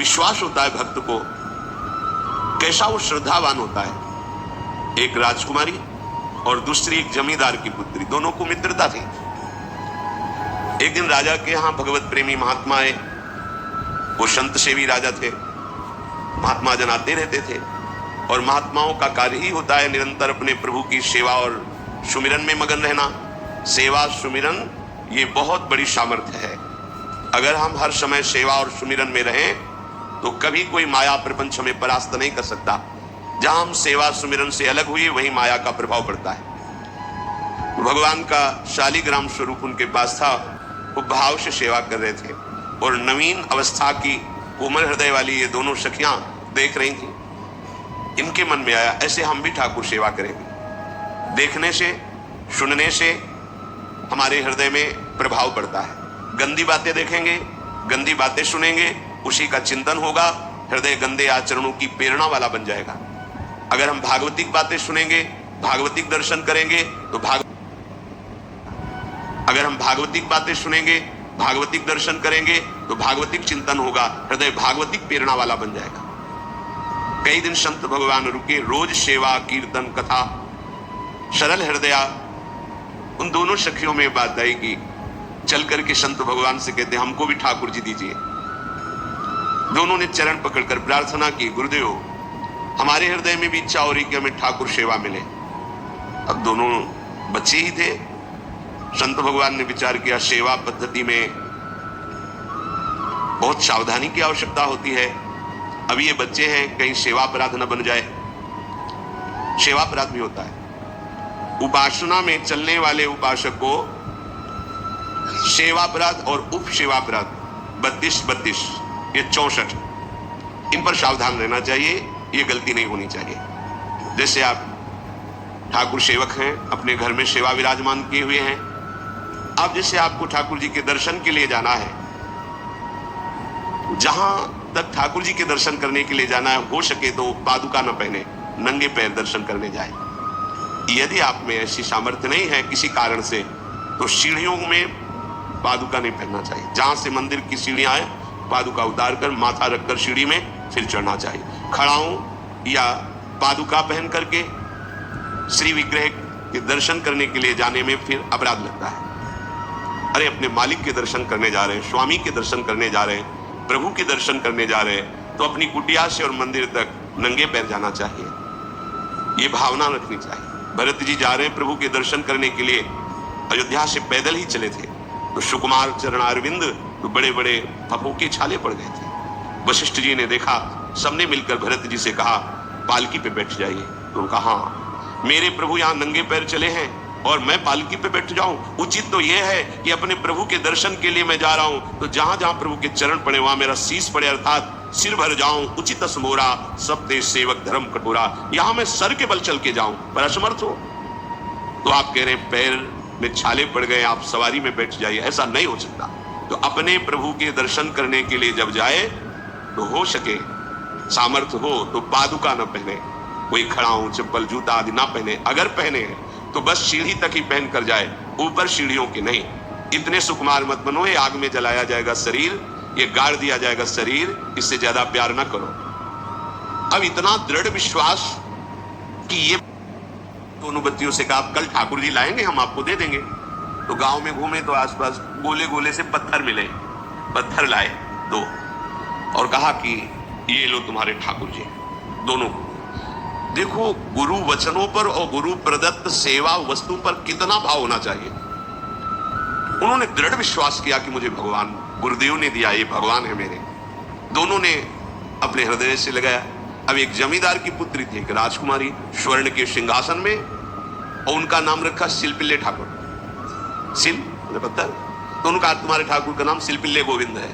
विश्वास होता है भक्त को, कैसा वो श्रद्धावान होता है। एक राजकुमारी और दूसरी एक जमींदार की पुत्री, दोनों को मित्रता थी। एक दिन राजा के यहां भगवत प्रेमी महात्मा आए। वो संत सेवी राजा थे, महात्मा जन आते रहते थे और महात्माओं का कार्य ही होता है निरंतर अपने प्रभु की सेवा और सुमिरन में मगन रहना। सेवा सुमिरन ये बहुत बड़ी सामर्थ्य है। अगर हम हर समय सेवा और सुमिरन में रहें तो कभी कोई माया प्रपंच हमें परास्त नहीं कर सकता। जहां हम सेवा सुमिरन से अलग हुए वहीं माया का प्रभाव पड़ता है। भगवान का शालिग्राम स्वरूप उनके पास था, वो भाव से सेवा कर रहे थे और नवीन अवस्था की कोमल हृदय वाली ये दोनों सखियां देख रही थी। इनके मन में आया ऐसे हम भी ठाकुर सेवा करेंगे। देखने से सुनने से हमारे हृदय में प्रभाव पड़ता है। गंदी बातें देखेंगे, गंदी बातें सुनेंगे, उसी का चिंतन होगा, हृदय गंदे आचरणों की प्रेरणा वाला बन जाएगा। अगर हम भागवतिक बातें सुनेंगे, भागवतिक दर्शन करेंगे तो अगर हम भागवतिक बातें सुनेंगे, भागवतिक दर्शन करेंगे तो भागवतिक चिंतन होगा, हृदय भागवतिक प्रेरणा वाला बन जाएगा। कई दिन संत भगवान रुके, रोज सेवा कीर्तन कथा, सरल हृदया। उन दोनों सखियों में बात आई कि चल करके संत भगवान से कहते हमको भी ठाकुर जी दीजिए। दोनों ने चरण पकड़कर प्रार्थना की, गुरुदेव हमारे हृदय में भी इच्छा हो रही कि हमें ठाकुर सेवा मिले। अब दोनों बच्चे ही थे। संत भगवान ने विचार किया सेवा पद्धति में बहुत सावधानी की आवश्यकता होती है। अभी ये बच्चे हैं, कहीं सेवा अपराध न बन जाए। सेवा अपराध भी होता है। उपासना में चलने वाले उपासक को सेवा अपराध और उप सेवा अपराध 32 ये 64, इन पर सावधान रहना चाहिए। ये गलती नहीं होनी चाहिए। जैसे आप ठाकुर सेवक हैं, अपने घर में सेवा विराजमान किए हुए हैं। अब जैसे आपको ठाकुर जी के दर्शन के लिए जाना है, जहां तक ठाकुर जी के दर्शन करने के लिए जाना है, हो सके तो पादुका न पहने, नंगे पैर दर्शन करने जाए। यदि आप में ऐसी सामर्थ्य नहीं है किसी कारण से, तो सीढ़ियों में पादुका नहीं पहनना चाहिए। जहां से मंदिर की सीढ़ियां आए, पादुका उतार कर माथा रखकर सीढ़ी में फिर चढ़ना चाहिए। खड़ाऊं या पादुका पहन करके श्री विग्रह के दर्शन करने के लिए जाने में फिर अपराध लगता है। अरे अपने मालिक के दर्शन करने जा रहे हैं, स्वामी के दर्शन करने जा रहे हैं, प्रभु के दर्शन करने जा रहे हैं, तो अपनी कुटिया से और मंदिर तक नंगे पैर जाना चाहिए। ये भावना रखनी चाहिए। भरत जी जा रहे हैं प्रभु के दर्शन करने के लिए, अयोध्या से पैदल ही चले थे, तो सुकुमार चरण अरविंद तो बड़े बड़े फफोके छाले पड़ गए थे। वशिष्ठ जी ने देखा, सबने मिलकर भरत जी से कहा पालकी पे बैठ जाइए। तो उनका हाँ, मेरे प्रभु यहाँ नंगे पैर चले हैं और मैं पालकी पे बैठ जाऊं? उचित तो यह है कि अपने प्रभु के दर्शन के लिए मैं जा रहा हूं, तो जहां जहां प्रभु के चरण पड़े वहां मेरा शीश पड़े, अर्थात सिर भर जाऊं। उचित मोरा सब देश सेवक धर्म कटोरा, यहां मैं सर के बल चल के जाऊं, पर असमर्थ हो। तो आप कह रहे हैं पैर में छाले पड़ गए, आप सवारी में बैठ जाइए, ऐसा नहीं हो सकता। तो अपने प्रभु के दर्शन करने के लिए जब जाए तो हो सके सामर्थ्य हो तो पादुका न पहने, कोई खड़ाऊं चप्पल जूता आदि ना पहने। अगर पहने हैं तो बस सीढ़ी तक ही पहन कर जाए, ऊपर सीढ़ियों की नहीं। इतने सुकुमार मत बनो, ये आग में जलाया जाएगा शरीर, ये गाड़ दिया जाएगा शरीर, इससे ज्यादा प्यार ना करो। अब इतना दृढ़ विश्वास कि ये दोनों बच्चियों से कहा कल ठाकुर जी लाएंगे, हम आपको दे देंगे। तो गांव में घूमे तो आसपास गोले गोले से पत्थर मिले, पत्थर लाए दो और कहा कि ये लो तुम्हारे ठाकुर जी। दोनों को देखो, गुरु वचनों पर और गुरु प्रदत्त सेवा वस्तु पर कितना भाव होना चाहिए। उन्होंने दृढ़ विश्वास किया कि मुझे भगवान गुरुदेव ने दिया, ये भगवान है मेरे। दोनों ने अपने हृदय से लगाया। अब एक जमींदार की पुत्री थी, एक राजकुमारी, स्वर्ण के सिंहासन में, और उनका नाम रखा सिलपिल्ले ठाकुर। सिल पत्थर, तो उनका तुम्हारे ठाकुर का नाम सिलपिल्ले गोविंद है।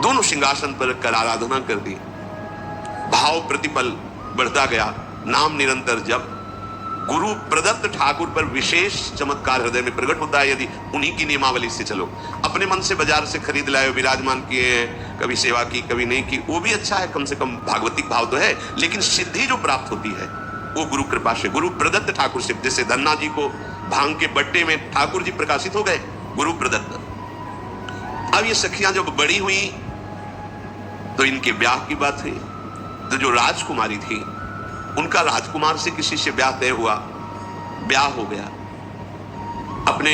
दोनों सिंहासन पर रखकर आराधना कर दी। भाव प्रतिपल बढ़ता गया, नाम निरंतर जप। गुरु प्रदत्त ठाकुर पर विशेष चमत्कार हृदय में प्रकट होता है यदि उन्हीं की नियमावली से चलो। अपने मन से बाजार से खरीद लाए, विराजमान किए हैं, कभी सेवा की कभी नहीं की, वो भी अच्छा है, कम से कम भागवतिक भाव तो है। लेकिन सिद्धि जो प्राप्त होती है वो गुरु कृपा से, गुरु प्रदत्त ठाकुर से। जैसे धन्ना जी को भांग के बट्टे में ठाकुर जी प्रकाशित हो गए, गुरु प्रदत्त। अब ये सखियां जब बड़ी हुई तो इनके ब्याह की बात हुई। तो जो राजकुमारी थी उनका राजकुमार से किसी से ब्याह तय हुआ, ब्याह हो गया। अपने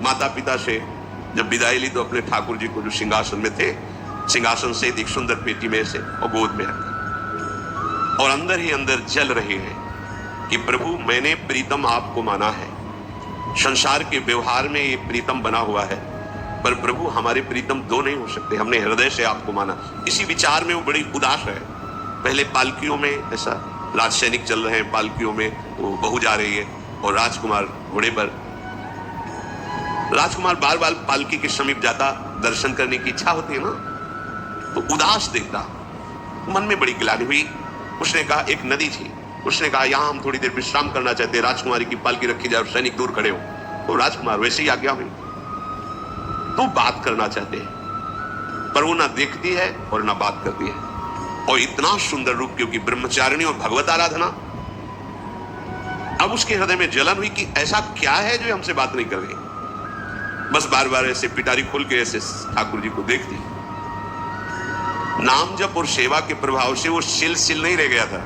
माता पिता से जब विदाई ली तो अपने ठाकुर जी को जो सिंहासन में थे, सिंहासन से एक सुंदर पेटी में से और गोद में रखा, और अंदर ही अंदर जल रहे हैं कि प्रभु मैंने प्रीतम आपको माना है, संसार के व्यवहार में ये प्रीतम बना हुआ है, पर प्रभु हमारे प्रीतम दो नहीं हो सकते, हमने हृदय से आपको माना। इसी विचार में वो बड़ी उदास है। पहले पालकियों में ऐसा राज सैनिक चल रहे हैं, पालकियों में वो बहू जा रही है और राजकुमार घोड़े पर। राजकुमार बार बार पालकी के समीप जाता, दर्शन करने की इच्छा होती है ना, तो उदास देखता, मन में बड़ी गिलानी हुई। उसने कहा एक नदी थी, उसने कहा यहां हम थोड़ी देर विश्राम करना चाहते हैं, राजकुमारी की पालकी रखी जाए और सैनिक दूर खड़े हो। तो राजकुमार वैसे ही आज्ञा हुई। तो बात करना चाहते हैं, पर वो ना देखती है और ना बात करती है। और इतना सुंदर रूप, क्योंकि ब्रह्मचारिणी और भगवत आराधना। अब उसके हृदय में जलन हुई कि ऐसा क्या है जो हमसे बात नहीं कर रही। बस बार बार ऐसे पिटारी खोल के ऐसे ठाकुर जी को देखती। नाम जप और सेवा के प्रभाव से वो सिल नहीं रह गया था।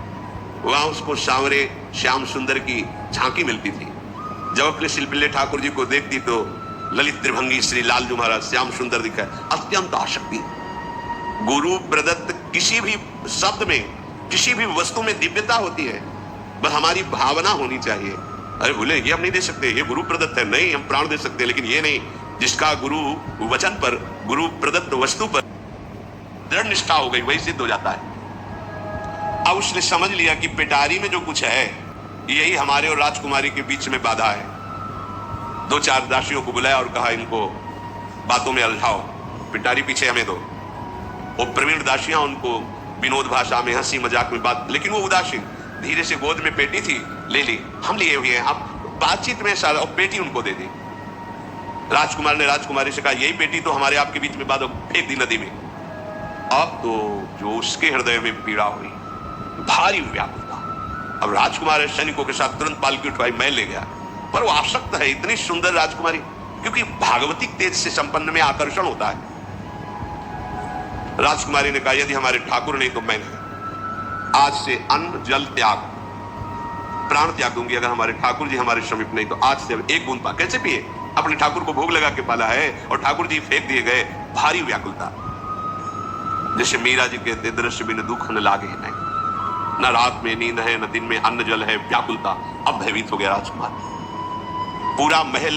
वहां उसको सांवरे श्याम सुंदर की झांकी मिलती थी। जब अपने शिल्पिल्ले ठाकुर जी को देखती तो ललित त्रिभंगी श्री लालजू महाराज श्याम सुंदर दिखा। अत्यंत आसक्ति, गुरु प्रदत्त किसी भी शब्द में, किसी भी वस्तु में दिव्यता होती है, बस हमारी भावना होनी चाहिए। अरे बोले ये हम नहीं दे सकते, ये गुरु प्रदत्त है, नहीं हम प्राण दे सकते, लेकिन ये नहीं जिसका गुरु वचन पर, गुरु प्रदत्त वस्तु पर दृढ़ निष्ठा हो गई, वही सिद्ध हो जाता है। अब उसने समझ लिया कि पिटारी में जो कुछ है यही हमारे और राजकुमारी के बीच में बाधा है। दो चार दासियों को बुलाया और कहा इनको बातों में उलझाओ, पिटारी पीछे हमें दो। वो प्रवीण दासियां उनको विनोद भाषा में, हंसी मजाक में बात, लेकिन वो उदासीन। धीरे से गोद में पेटी थी, ले ली, हम लिए हुए हैं। अब बातचीत में सारा, और पेटी उनको दे दी। राजकुमार ने राजकुमारी से कहा यही पेटी तो हमारे आपके बीच में बात, फेंक दी नदी में। अब तो जो उसके हृदय में पीड़ा हुई, भारी व्याकुलता। अब राजकुमार सैनिकों के साथ तुरंत पालकी उठवाई, मैं ले गया। पर वो आसक्त है, इतनी सुंदर राजकुमारी, क्योंकि भागवतिक तेज से संपन्न में आकर्षण होता है। राजकुमारी ने कहा यदि हमारे ठाकुर नहीं तो मैं नहीं, आज से अन्न जल त्याग, प्राण त्याग दूंगी अगर हमारे ठाकुर जी हमारे समीप नहीं तो। आज से एक बूंद पा, कैसे पिए, अपने ठाकुर को भोग लगा के पाला है और ठाकुर जी फेंक दिए गए। भारी व्याकुलता, जैसे मीरा जी कहते दृश्य बिन दुख न लागे नहीं, न रात में नींद है न दिन में अन्न जल है, व्याकुलता। अब भयभीत हो गया राजकुमार। पूरा महल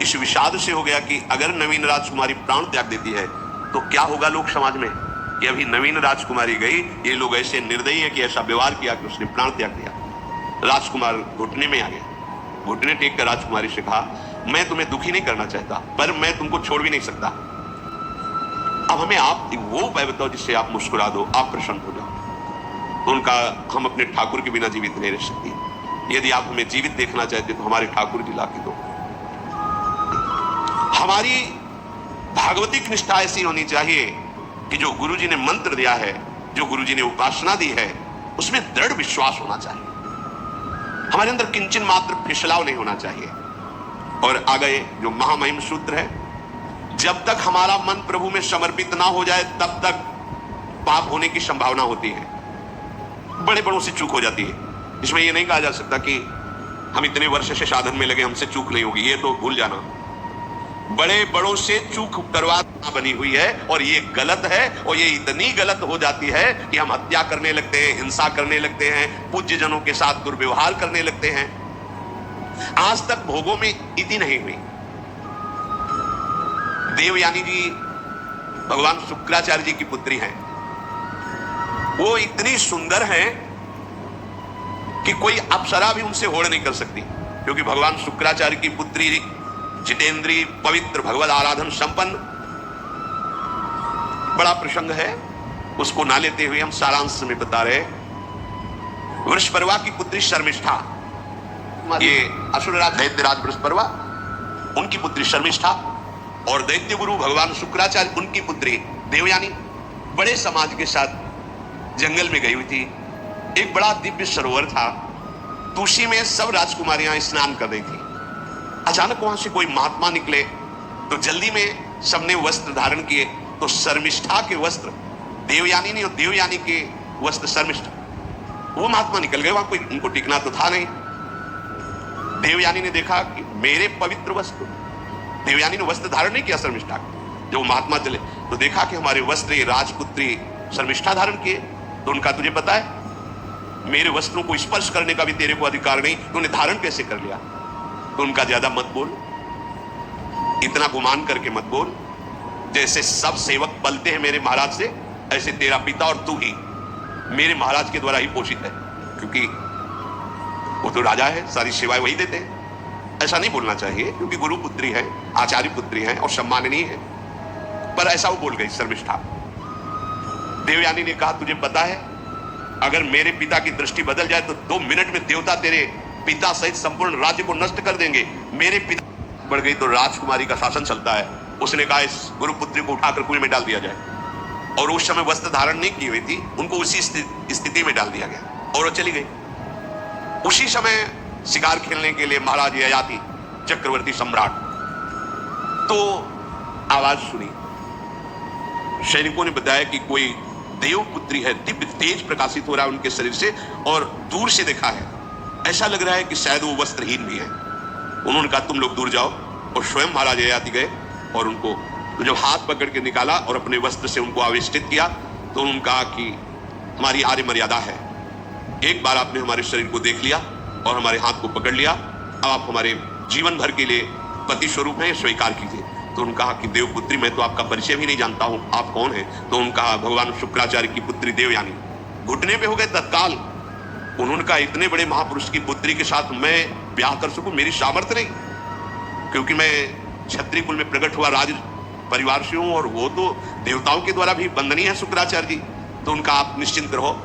इस विषाद से हो गया कि अगर नवीन राजकुमारी प्राण त्याग देती है तो क्या होगा लोक समाज में, कि अभी नवीन राजकुमारी गई, ये लोग ऐसे निर्दयी है कि ऐसा व्यवहार किया कि उसने प्राण त्याग दिया। राजकुमार घुटने में आ गया, घुटने टेक कर राजकुमारी से कहा मैं तुम्हें दुखी नहीं करना चाहता, पर मैं तुमको छोड़ भी नहीं सकता। अब हमें आप वो उपाय बताओ जिससे आप मुस्कुरा दो, आप प्रसन्न हो जाओ। तो उनका हम अपने ठाकुर के बिना जीवित नहीं रह सकते, यदि आप हमें जीवित देखना चाहते तो हमारे ठाकुर जी ला के दो। हमारी भागवतिक निष्ठा ऐसी होनी चाहिए कि जो गुरु जी ने मंत्र दिया है, जो गुरु जी ने उपासना दी है, उसमें दृढ़ विश्वास होना चाहिए। हमारे अंदर किंचन मात्र फिसलाव नहीं होना चाहिए। और आगे जो महामहिम सूत्र है, जब तक हमारा मन प्रभु में समर्पित ना हो जाए तब तक पाप होने की संभावना होती है, बड़े बड़ों से चूक हो जाती है। इसमें यह नहीं कहा जा सकता कि हम इतने वर्ष से साधन में लगे हमसे चूक नहीं होगी, ये तो भूल जाना। बड़े बड़ों से चूक करवा बनी हुई है और ये गलत है, और ये इतनी गलत हो जाती है कि हम हत्या करने लगते हैं, हिंसा करने लगते हैं, पूज्य जनों के साथ दुर्व्यवहार करने लगते हैं। आज तक भोगों में इति नहीं हुई। देवयानी जी भगवान शुक्राचार्य जी की पुत्री हैं। वो इतनी सुंदर हैं कि कोई अप्सरा भी उनसे होड़ नहीं कर सकती, क्योंकि भगवान शुक्राचार्य की पुत्री जितेंद्री, पवित्र, भगवत आराधन संपन्न। बड़ा प्रसंग है, उसको ना लेते हुए हम सारांश में बता रहे। वृषपर्वा की पुत्री शर्मिष्ठा, ये असुरराज दैत्यराज वृषपर्वा, उनकी पुत्री शर्मिष्ठा, और दैत्य गुरु भगवान शुक्राचार्य उनकी पुत्री देवयानी बड़े समाज के साथ जंगल में गई हुई थी। एक बड़ा दिव्य सरोवर था, तो उसी में सब राजकुमारियां स्नान कर रही थी। अचानक वहां से कोई महात्मा निकले, तो जल्दी में सबने वस्त्र धारण किए, तो शर्मिष्ठा के वस्त्र देवयानी नहीं, और देवयानी के वस्त्र शर्मिष्ठा। वो महात्मा निकल गए, वहां कोई उनको टिकना तो था नहीं। देवयानी ने देखा कि मेरे पवित्र वस्त्र, देवयानी ने वस्त्र धारण नहीं किया शर्मिष्ठा, जब वो महात्मा चले तो देखा कि हमारे वस्त्र ये राजपुत्री शर्मिष्ठा धारण किए। तो उनका तुझे पता है मेरे वस्त्रों को स्पर्श करने का भी तेरे को अधिकार नहीं, तूने धारण कैसे कर लिया? तो उनका ज्यादा मत बोल, इतना गुमान करके मत बोल। जैसे सब सेवक पलते हैं मेरे महाराज से, ऐसे तेरा पिता और तू ही मेरे महाराज के द्वारा ही पोषित है, क्योंकि वो तो राजा है, सारी सेवाएं वही देते हैं। ऐसा नहीं बोलना चाहिए, क्योंकि गुरु पुत्री है, आचार्य पुत्री है और सम्माननीय है। पर ऐसा वो बोल गई शर्मिष्ठा। देवयानी ने कहा तुझे पता है अगर मेरे पिता की दृष्टि बदल जाए तो 2 मिनट में देवता तेरे पिता सहित संपूर्ण राज्य को नष्ट कर देंगे। मेरे पिता बढ़ गई तो राजकुमारी का शासन चलता है। उसने कहा इस गुरुपुत्री को उठाकर कुएं में डाल दिया जाए, और उस समय वस्त्र धारण नहीं की हुई थी, उनको उसी स्थिति में डाल दिया गया और वो चली गई। उसी समय शिकार खेलने के लिए महाराज ययाति चक्रवर्ती सम्राट तो आवाज सुनी। सैनिकों ने बताया कि कोई देवपुत्री है, दिव्य तेज प्रकाशित हो रहा है उनके शरीर से, और दूर से देखा है ऐसा लग रहा है कि शायद वो वस्त्रहीन भी है। उन्होंने कहा तुम लोग दूर जाओ, और स्वयं महाराज ययाति गए और उनको तो जब हाथ पकड़ के निकाला और अपने वस्त्र से उनको आवेष्टित किया तो उन्होंने कहा कि हमारी आर्य मर्यादा है, एक बार आपने हमारे शरीर को देख लिया और हमारे हाथ को पकड़ लिया, अब आप हमारे जीवन भर के लिए पति स्वरूप हैं, स्वीकार कीजिए। तो उन्होंने कहा कि देवपुत्री मैं तो आपका परिचय भी नहीं जानता हूं, आप कौन हैं? तो उन्होंने कहा भगवान शुक्राचार्य की पुत्री देवयानी। घुटने पे हो गए तत्काल। उन्होंने कहा इतने बड़े महापुरुष की पुत्री के साथ मैं ब्याह कर सकूं, मेरी सामर्थ्य नहीं, क्योंकि मैं क्षत्रिय कुल में प्रकट हुआ राज परिवार से हूं, और वो तो देवताओं के द्वारा भी वंदनीय है शुक्राचार्य जी। तो उनका आप निश्चिंत रहो,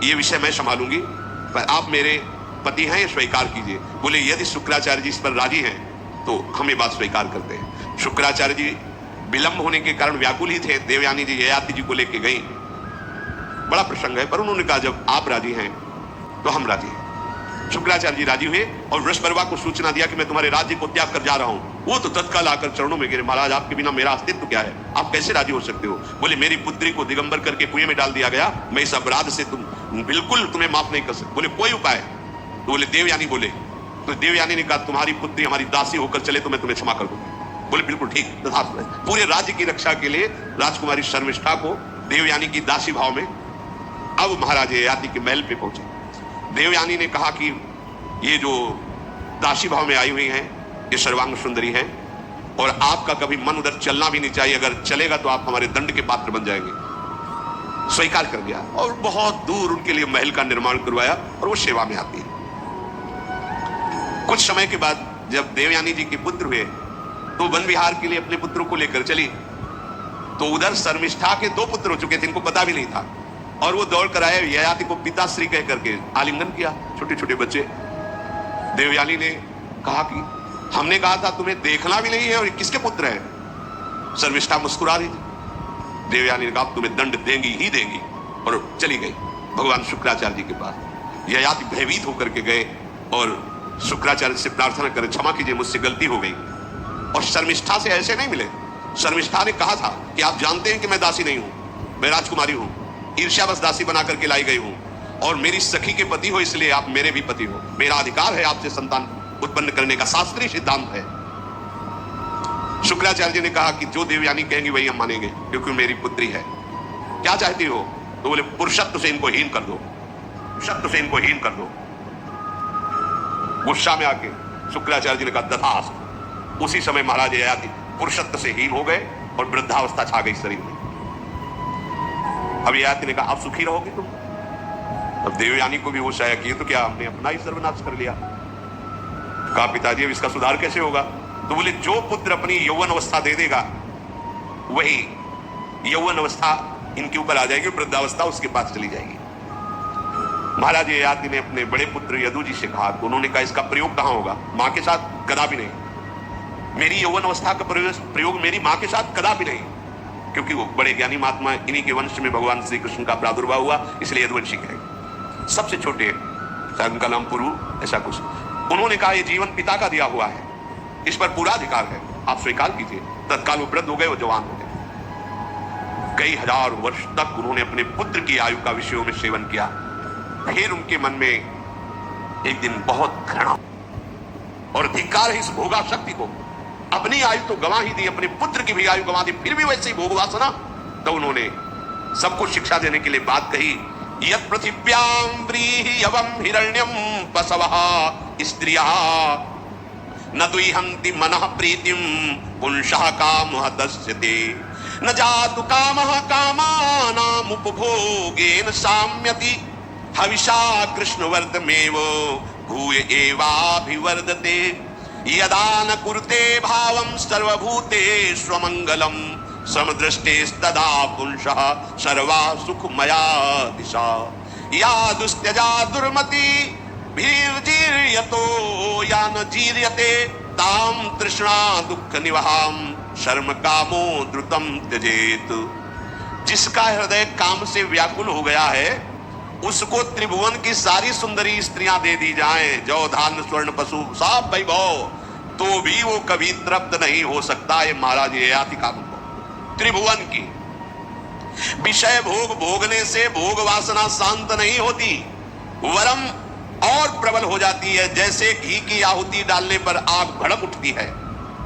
ये विषय मैं संभालूंगी, पर आप मेरे पति हैं, ये स्वीकार कीजिए। बोले यदि शुक्राचार्य जी इस पर राजी हैं तो हम ये बात स्वीकार करते हैं। शुक्राचार्य जी विलंब होने के कारण व्याकुल ही थे। देवयानी जी ययाति जी को लेके गई, बड़ा प्रसंग है, पर उन्होंने कहा जब आप राजी हैं तो हम राजी हैं। शुक्राचार्य जी राजी हुए और वृषपर्वा को सूचना दिया कि मैं तुम्हारे राज्य को त्याग कर जा रहा हूं। वो तो तत्काल आकर चरणों में गिरे, महाराज आपके बिना मेरा अस्तित्व क्या है, आप कैसे राजी हो सकते हो? बोले मेरी पुत्री को दिगंबर करके कुएं में डाल दिया गया, मैं इस अपराध से बिल्कुल तुम्हें माफ नहीं कर सकता। बोले कोई उपाय? तो बोले देवयानी बोले। तो देवयानी ने कहा तुम्हारी पुत्री हमारी दासी होकर चले तो मैं तुम्हें क्षमा कर दूंगी। बोले बिल्कुल ठीक, तथास्तु। पूरे राज्य की रक्षा के लिए राजकुमारी शर्मिष्ठा को देवयानी की दासी भाव में अब महाराज ययाति के महल पे पहुंचे। देवयानी ने कहा कि ये जो दासी भाव में आई हुई हैं ये सर्वांग सुंदरी है, और आपका कभी मन उधर चलना भी नहीं चाहिए, अगर चलेगा तो आप हमारे दंड के पात्र बन जाएंगे। स्वीकार कर दिया और बहुत दूर उनके लिए महल का निर्माण करवाया, और वो सेवा में आती है। कुछ समय के बाद जब देवयानी जी के पुत्र हुए तो वन विहार के लिए अपने पुत्रों को लेकर चली, तो उधर शर्मिष्ठा के 2 पुत्र हो चुके थे, इनको पता भी नहीं था, और वो दौड़ कर आए, ययाति को पिताश्री कह करके आलिंगन किया, छोटे छोटे बच्चे। देवयानी ने कहा कि हमने कहा था तुम्हें देखना भी नहीं है, और किसके पुत्र हैं? शर्मिष्ठा मुस्कुरा रही थी। देवयानी ने कहा तुम्हें दंड देंगी ही देंगी, और चली गई भगवान शुक्राचार्य जी के पास। ययाति भयभीत होकर के गए और शुक्राचार्य से प्रार्थना करें क्षमा कीजिए मुझसे गलती हो गई, और शर्मिष्ठा से ऐसे नहीं मिले। शर्मिष्ठा ने कहा था कि आप जानते हैं कि मैं दासी नहीं हूं, मैं राजकुमारी हूं, ईर्ष्यावश दासी बना करके लाई गई हूं, और मेरी सखी के पति हो इसलिए आप मेरे भी पति हो, मेरा अधिकार है आपसे संतान उत्पन्न करने का, शास्त्रीय सिद्धांत है। शुक्राचार्य जी ने कहा कि जो देवयानी कहेंगी वही हम मानेंगे, क्योंकि मेरी पुत्री है। क्या चाहती हो? तो बोले पुरुषत्व से इनको हीन कर दो, पुरुषत्व से इनको हीन कर दो। गुस्सा में आके शुक्राचार्य जी ने कहा तथास्तु। उसी समय महाराज ययाति पुरुषत्व से हीन हो गए और वृद्धावस्था छा गई शरीर में। अब ययाति ने कहा अब सुखी रहोगे तुम। अब देवयानी को भी होश आया कि ये तो क्या हमने अपना ही सर्वनाश कर लिया। कहा पिताजी अब इसका सुधार कैसे होगा? तो बोले जो पुत्र अपनी यौवन अवस्था दे देगा वही यौवन अवस्था इनके ऊपर आ जाएगी, वृद्धावस्था उसके पास चली जाएगी। महाराज ययाति ने अपने बड़े पुत्र यदु जी से कहा, तो उन्होंने कहा इसका प्रयोग कहां होगा? मां के साथ कदापि नहीं। मेरी यौवन अवस्था का प्रयोग मेरी मां के साथ कदापि नहीं, क्योंकि वो बड़े ज्ञानी महात्मा, इन्हीं के वंश में भगवान श्री कृष्ण का प्रादुर्भाव हुआ, इसलिए यदुवंशी कहेंगे। सबसे छोटे उनका नाम पुरु, ऐसा कुछ। उन्होंने कहा ये जीवन पिता का दिया हुआ है, इस पर पूरा अधिकार है, आप स्वीकार कीजिए। तत्काल वो वृद्ध हो गए, वो जवान हो गए। कई हजार वर्ष तक उन्होंने अपने पुत्र की आयु का विषयों में सेवन किया। फिर उनके मन में एक दिन बहुत घृणा और धिक्कार है इस भोगा शक्ति को। अपनी आयु तो गंवा ही दी, अपने पुत्र की भी आयु गंवा दी, फिर भी वैसे ही भोग वासना। तो उन्होंने सबको शिक्षा देने के लिए बात कही, यत् पृथिव्याम व्रीह्यवम हिरण्यम पशवः स्त्रियः न दुह्यन्ति मनः प्रीतिम पुंसः कामः दस्यते न जातु कामः कामानाम् उपभोगेन साम्यति हविषा कृष्णवर्तमेव भूय एवाभिवर्धते यदा न कुरुते भावं सर्वभूतेष्वमङ्गलम् समदृष्टेस्तदा पुंसः सर्वा सुखमया दिशा या दुस्त्यजा दुर्मति भीर्जीर्यतो या न जीर्यते ताम तृष्णा दुःख निवहाम शर्म कामो द्रुतम त्यजेत। जिसका हृदय काम से व्याकुल हो गया है उसको त्रिभुवन की सारी सुंदरी स्त्रियां दे दी जाएं, जौ धान्य स्वर्ण पशु सब वैभव, तो भी वो कभी तृप्त नहीं हो सकता। ये महाराज ये यातिका त्रिभुवन की विषय भोग भोगने से भोग वासना शांत नहीं होती, वरम और प्रबल हो जाती है। जैसे घी की आहुति डालने पर आग भड़क उठती है,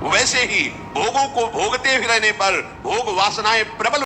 वैसे ही भोगों को भोगते हुए रहने पर भोग वासनाएं प्रबल